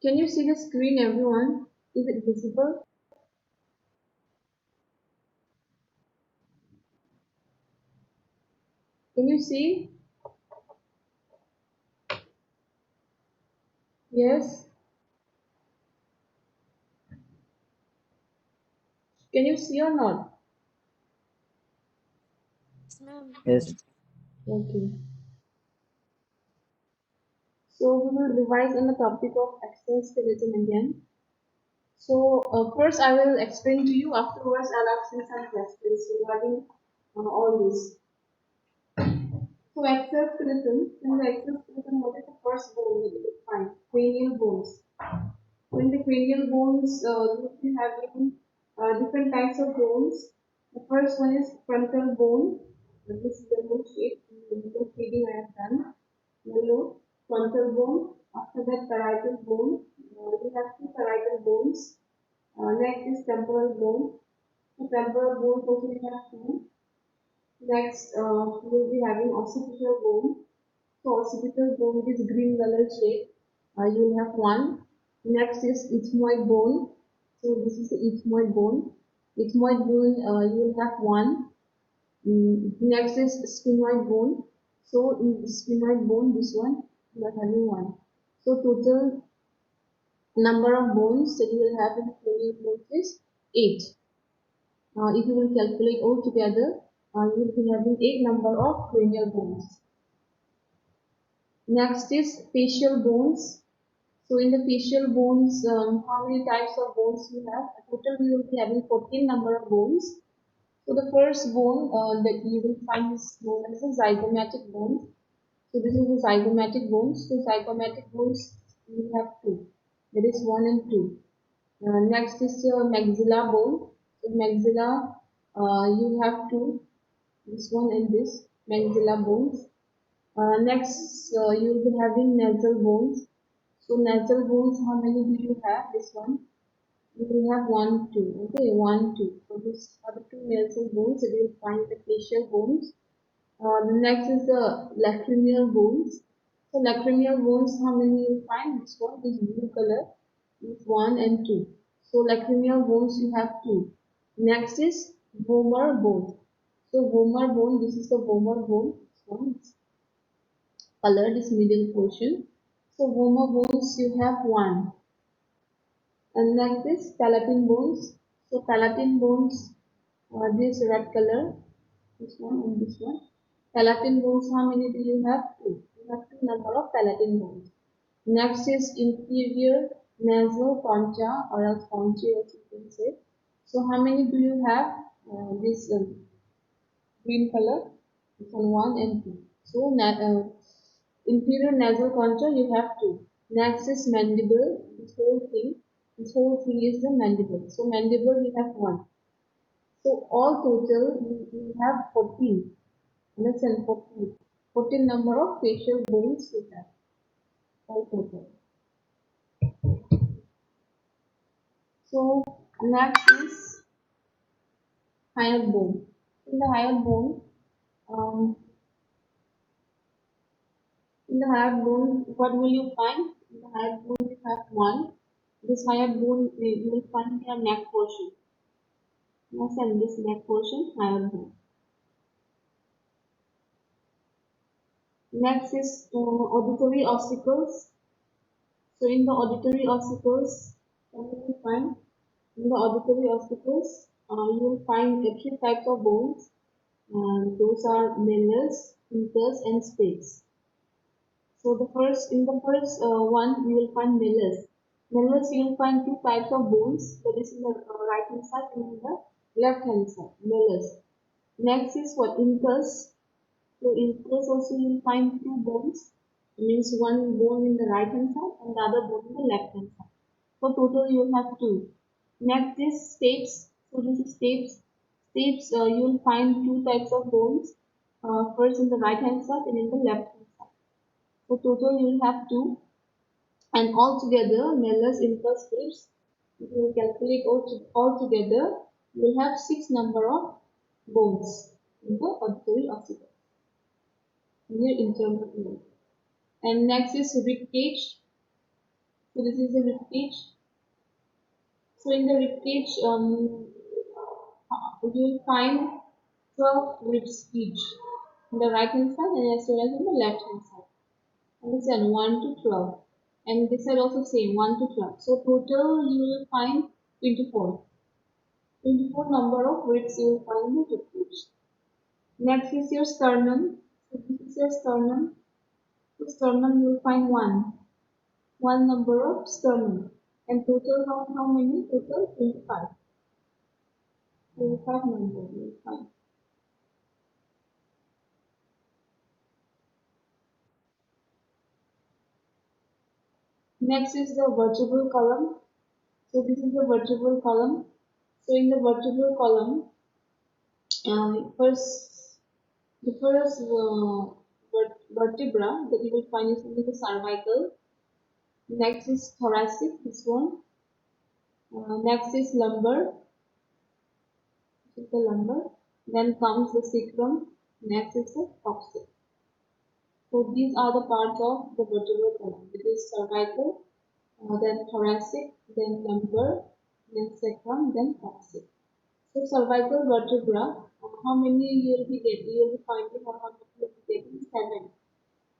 Can you see the screen, everyone? Is it visible? Can you see? Yes. Can you see or not? Yes, ma'am. Yes. Okay. So we will revise on the topic of exoskeleton again. So first I will explain to you. Afterwards, I'll ask you some questions regarding all this. So exoskeleton. In the exoskeleton, what is the first bone that you find? Cranial bones. So in the cranial bones, you will be having different types of bones. The first one is frontal bone. This is the yellow shape. The yellow shading I have done. Yellow frontal bone. After that, parietal bone. We have two parietal bones. Next is temporal bone. So temporal bone also we have two. Next, we will be having occipital bone. So occipital bone is green color shade. You will have one. Next is ethmoid bone. So this is the ethmoid bone. Ethmoid bone, you will have one. Next is sphenoid bone. So in the sphenoid bone, this one, you are having one. So total number of bones that you will have in cranial bones is 8. If you will calculate all together, you will be having 8 number of cranial bones. Next is facial bones. So in the facial bones, how many types of bones you have? Total we will be having 14 number of bones. So the first bone that you will find is known as the zygomatic bone. So this is the zygomatic bones. So zygomatic bones we have two. That is 1 and 2. Next is your maxilla bone. So maxilla you have two. This one and this maxilla bones. Next you will be having nasal bones. So nasal bones, how many do you have? This one. You will have one, two. Okay, one, two. So these are the two nasal bones that you will find the facial bones. The next is the lacrimal bones. So lacrimal bones, how many you will find? This one is blue color. Is one and two. So lacrimal bones you have two. Next is vomer bone. So vomer bone, this is the vomer bone. This one is colored, this middle portion. So vomer bones you have one. And next is palatine bones. So palatine bones, this red color, this one and this one. Palatine bones, how many do you have? Two. You have two number of palatine bones. Next is inferior nasal concha or else concha as you can say. So how many do you have? This green color. This one and two. So inferior nasal concha you have two. Next is mandible. This whole thing is the mandible. So mandible we have one. So all total we have 14. Understand 14. 14 number of facial bones we have. All total. So next is hyoid bone. In the hyoid bone, um, what will you find? In the hyoid bone, you have one. This hyoid bone you will find in your neck portion. Yes, and this neck portion, hyoid bone. Next is auditory ossicles. So in the auditory ossicles, what will you find? In the auditory ossicles, you will find three types of bones. Those are malleus, incus, and stapes. So in the first one, you will find malleus. Malleus, you will find two types of bones. That is in the right hand side and in the left hand side. Malleus. Next is what incus. So incus also you will find two bones. It means one bone in the right hand side and the other bone in the left hand side. So total you will have two. Next is stapes. So this is stapes. Stapes you will find two types of bones. First in the right hand side and in the left hand side. So total you will have two. And altogether, malleus, incus, stapes, if you will calculate all together, you will have 6 number of bones in the auditory ossicle near internal ear. And next is rib cage. So this is the rib cage. So in the rib cage, you will find 12 ribs each on the right hand side and as well as on the left hand side. Understand 1 to 12. And this side also same 1 to 12. So total you will find 24. 24 number of ribs you will find in the rib cage. Next is your sternum. So this is your sternum. So sternum you will find 1. 1 number of sternum. And total how many? Total 25. 25 number you will find. Next is the vertebral column. So this is the vertebral column. So in the vertebral column, first the first vertebra that you will find is in the cervical. Next is thoracic, this one. Next is lumbar, this is the lumbar. Then comes the sacrum. Next is the coccyx. So these are the parts of the vertebral column. It is cervical, then thoracic, then lumbar, then sacrum, then coccyx. So cervical vertebra, how many you will be getting? You will be finding or how many you will be getting? Seven.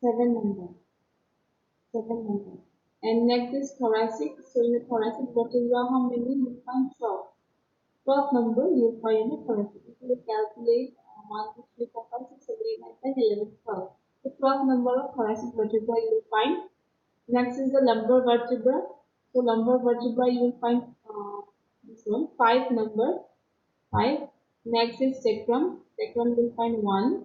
Seven number. Seven number. And next is thoracic. So in the thoracic vertebra, how many you will find? 12. 12 number you will find in the thoracic. If you will calculate 1, 2, 3, 4, 5, 6, 7, 8, 9, 10, 11, 12. The 12 number of thoracic vertebra you will find. Next is the lumbar vertebra. So lumbar vertebra you will find this one, 5 number. 5. Next is sacrum. Sacrum will find 1.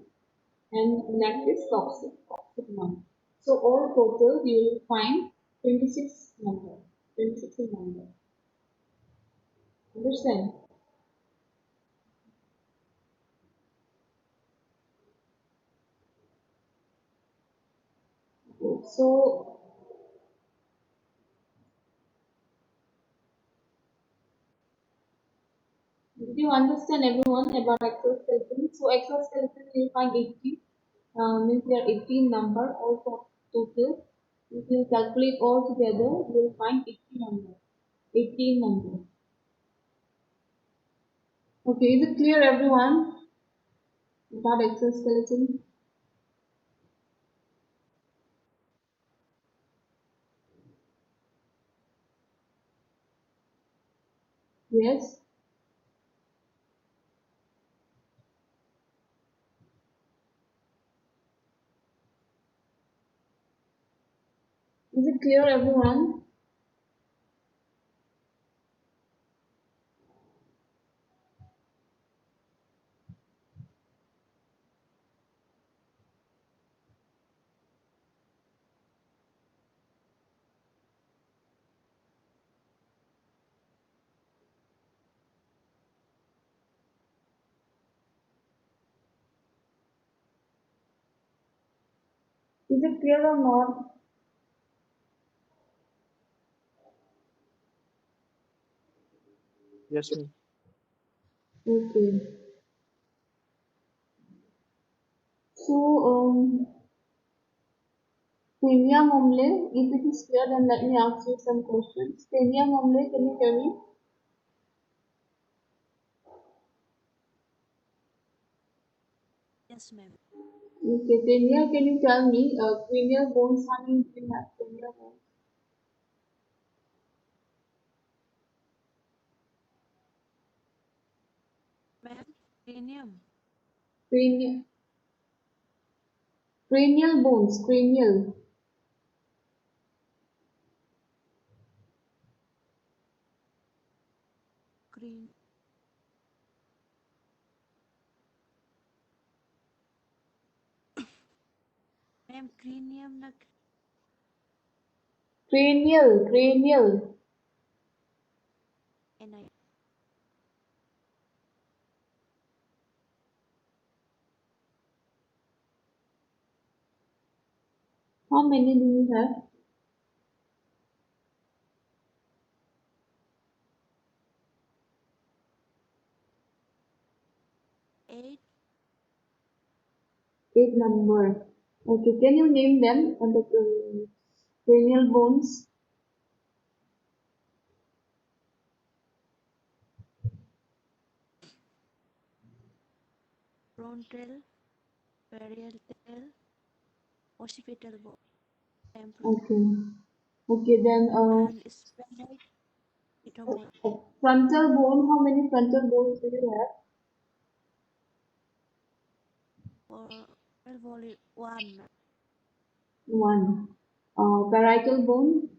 And next is coccyx. Coccyx 1. So all total you will find 26 number. 26 in number. Understand? Okay. So did you understand everyone about exoskeleton? So exoskeleton you will find 80. Means there are 18 number all total. If you calculate all together, you will find 80 number. 18 number. Okay, is it clear everyone about exoskeleton? Yes. Is it clear everyone? Is it clear or not? Yes, ma'am. Okay. So, Tenya Momle, if it is clear, then let me ask you some questions. Tenya Momle, can you tell me? Yes, ma'am. Okay, Tenya, can you tell me, cranial bones, how many do you have? Cranial bones. Ma'am, cranium. Cranial, cranial bones, cranial. Crane. Ma'am, cranium na Cranial, cranial. and I. How many do you have? 8. 8 number. Okay, can you name them on the cranial bones? frontal, parietal, occipital bone, temporal, Okay. Okay, then and sphenoid ethmoid. frontal bone, how many frontal bones do you have? For volley one, ma'am. One. Parietal bone,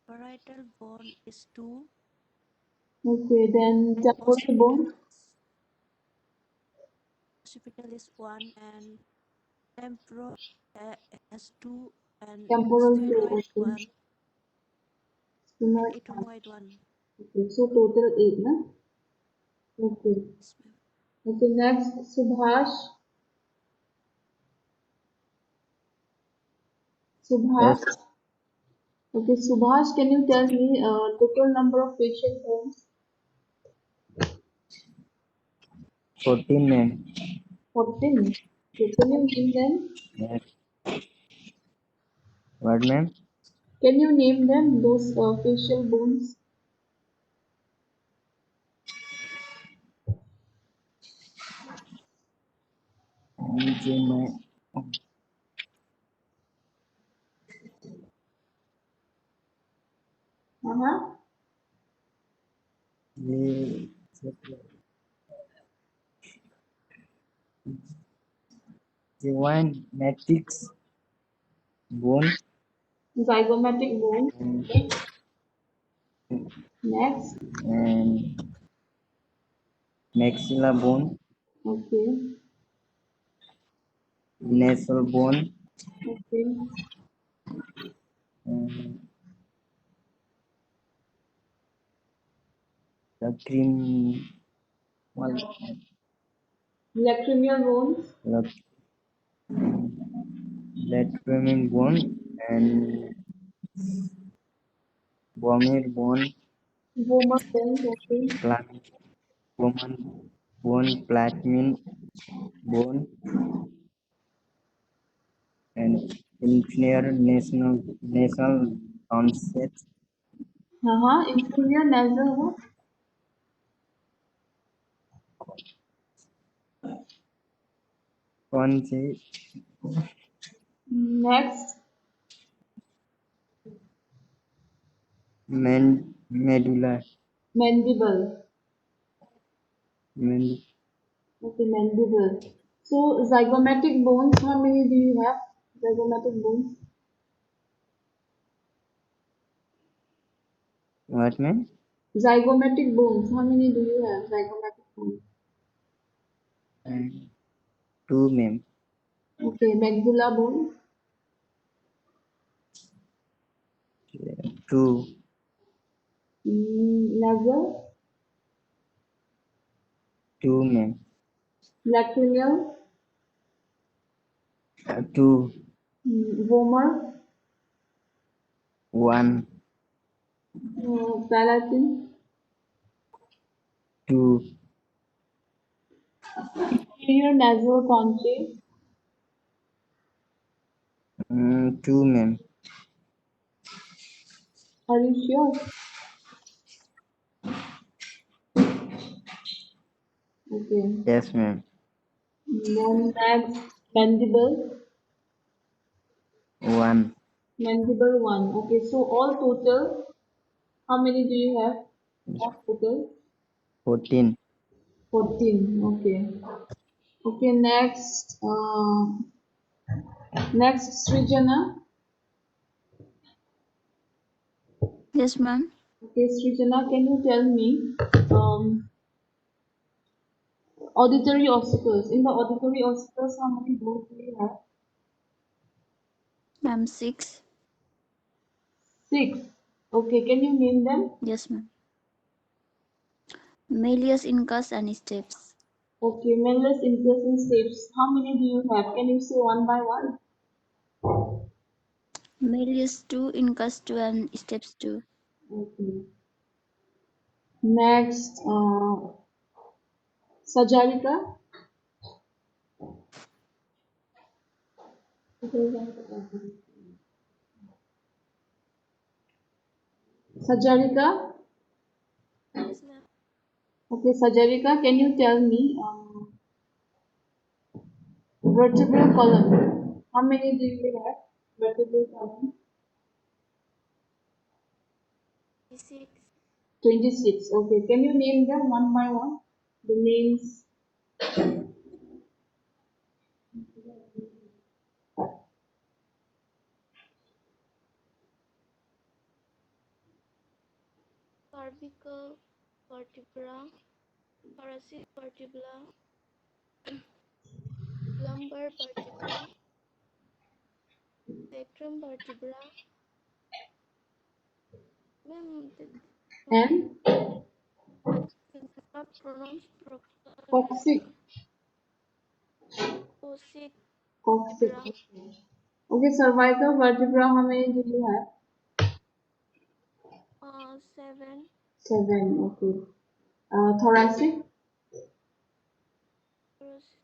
Parietal bone is two, okay, then and temporal bone, occipital is one, and temporal uh, has two, and temporal two, sphenoid okay, one, and sphenoid one. ethmoid one. Okay, so total eight, na? Okay. Yes, ma'am. Okay, next, Subhash. Subhash. Yes, Okay, Subhash, can you tell me total number of facial bones? 14 ma'am. 14. Okay, can you name them? Yes. What ma'am? Can you name them, those facial bones? मुझे मैं Uh-huh. ये one matrix bone Zygomatic bones. and, Okay. Next. and maxilla bone, Okay. nasal bone, Okay. and the cream well, Lacrimal bones. the lateral bone and vomer bone, Vomer bones. Okay. plat woman bone, platinum bone, and inferior nasal tonsils, Uh-huh. Inferior nasal. What? tonsils, Next. medulla, Mandible. mand- Okay, mandible. So zygomatic bones, how many do you have? Zygomatic bones. what man? Zygomatic bones, how many do you have? Zygomatic bones. And two ma'am, Okay, maxilla bone, two, nasal, two ma'am, lacrimal, two, vomer, one, palatine, two, inferior nasal concave. two ma'am. Are you sure? Okay. Yes ma'am. Then next, mandible, One, mandible one. Okay, so all total, how many do you have? All total? 14, 14. Okay. Okay, next, next Srijana. Yes, ma'am. Okay, Srijana, can you tell me auditory ossicles? In the auditory ossicles, how many bones do you have? Ma'am, six. Six. Okay, can you name them? Yes, ma'am. Malleus, incus, and steps. Okay, Mendel's increasing steps. How many do you have? Can you say one by one? Malleus, two, incus, two, and steps, two. Okay. Next, Sajarika. Sajarika. Yes, ma'am. Okay, Sajarika, can you tell me vertebral column? How many do you have? Vertebral column? 6. 26. Okay, can you name them one by one? The names. cervical vertebra, thoracic vertebra, lumbar vertebra, sacrum vertebra. Ma'am, And I cannot pronounce properly. coccyx. Coccyx Coccyx. vertebra, Okay, cervical vertebra, how many do you have? 7, 7. Okay. Thoracic. thoracic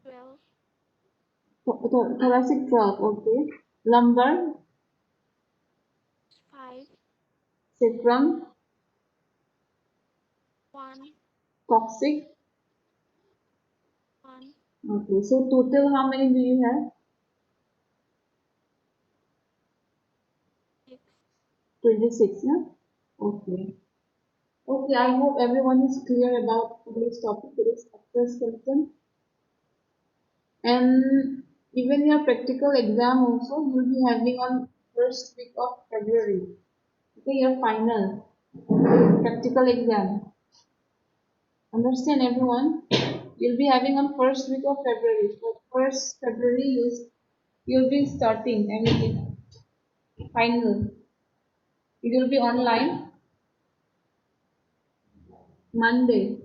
12, Thoracic 12. Okay. Lumbar. 5, Sacrum. 1, Coccyx. 1, Okay. So total, how many do you have? 6. 26. No? Okay. Okay, I hope everyone is clear about today's topic, today's exoskeleton. And even your practical exam also you'll be having on first week of February. Okay, your final practical exam. Understand everyone? You'll be having on first week of February. So first February you'll be starting. I mean final. It will be online Monday.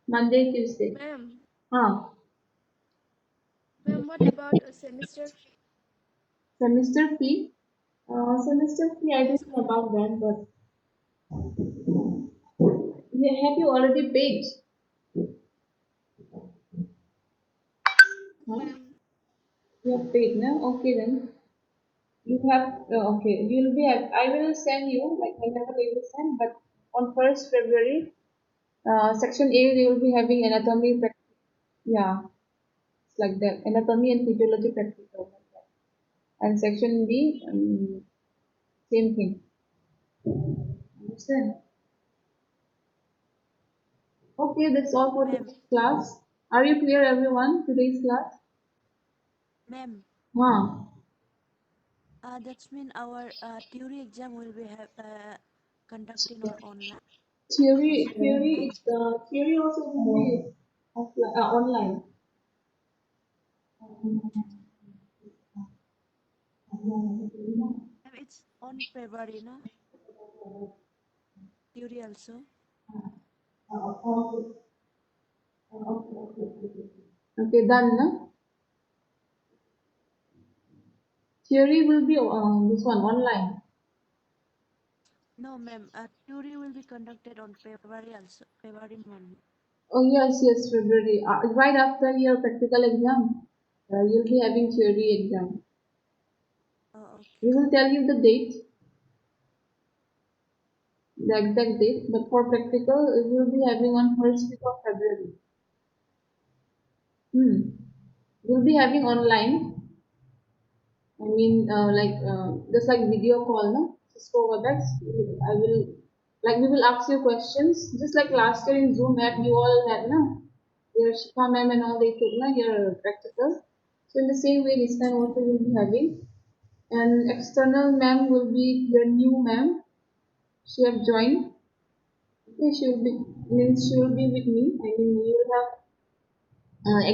Monday, Tuesday. Ma'am, Huh. ma'am, what about a semester fee? Semester fee. Semester fee, I Yes, don't know about that, but have you already paid? Huh? ma'am. You have paid, no? Okay then. You have okay. You'll be. I will send you like whenever they will send. But on first February, section A they will be having anatomy. Yeah, it's like that. Anatomy and physiology practical. Like that. And section B, same thing. Understand? Okay, that's all for Ma'am, today's class. Are you clear, everyone? Today's class? ma'am, Huh. that's mean our theory exam will be conducting on online. Theory also will be online. Ma'am, it's on February, no? Theory also. Okay, done, no? Theory will be this one online. No, ma'am. Theory will be conducted on February also. February month. Oh yes, yes, February. Right after your practical exam, you'll be having theory exam. Oh, okay. We will tell you the date, the exact date, but for practical, you'll be having on first week of February. Hmm. We'll be having online. I mean, just like video call, no? Cisco WebEx. I will, like, we will ask you questions, just like last year in Zoom app, you all had, no? Your Shifa ma'am and all they took, no? Your practical. So in the same way, this time also you'll be having. And external ma'am will be your new ma'am. She have joined. Okay, she will be means she will be with me. I mean, you will have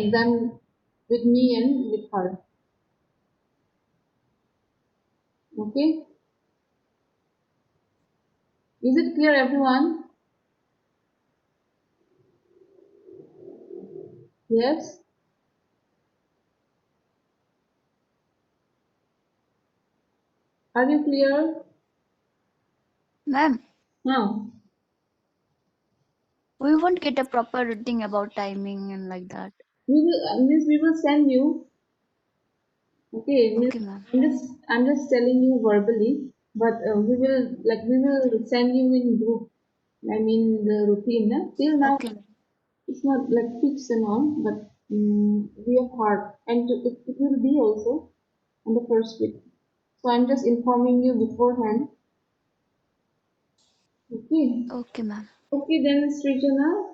exam with me and with her. Okay, is it clear, everyone? Yes. Are you clear? Ma'am, No. we won't get a proper reading about timing and like that. We will send you. Okay, means Okay, ma'am. I'm just telling you verbally, but we will send you in group. I mean the routine. Till now, Okay, ma'am. it's not like fixed and all, but we have heard, and it will be also on the first week. So I'm just informing you beforehand. Okay. Okay, ma'am. Okay then, Srijana.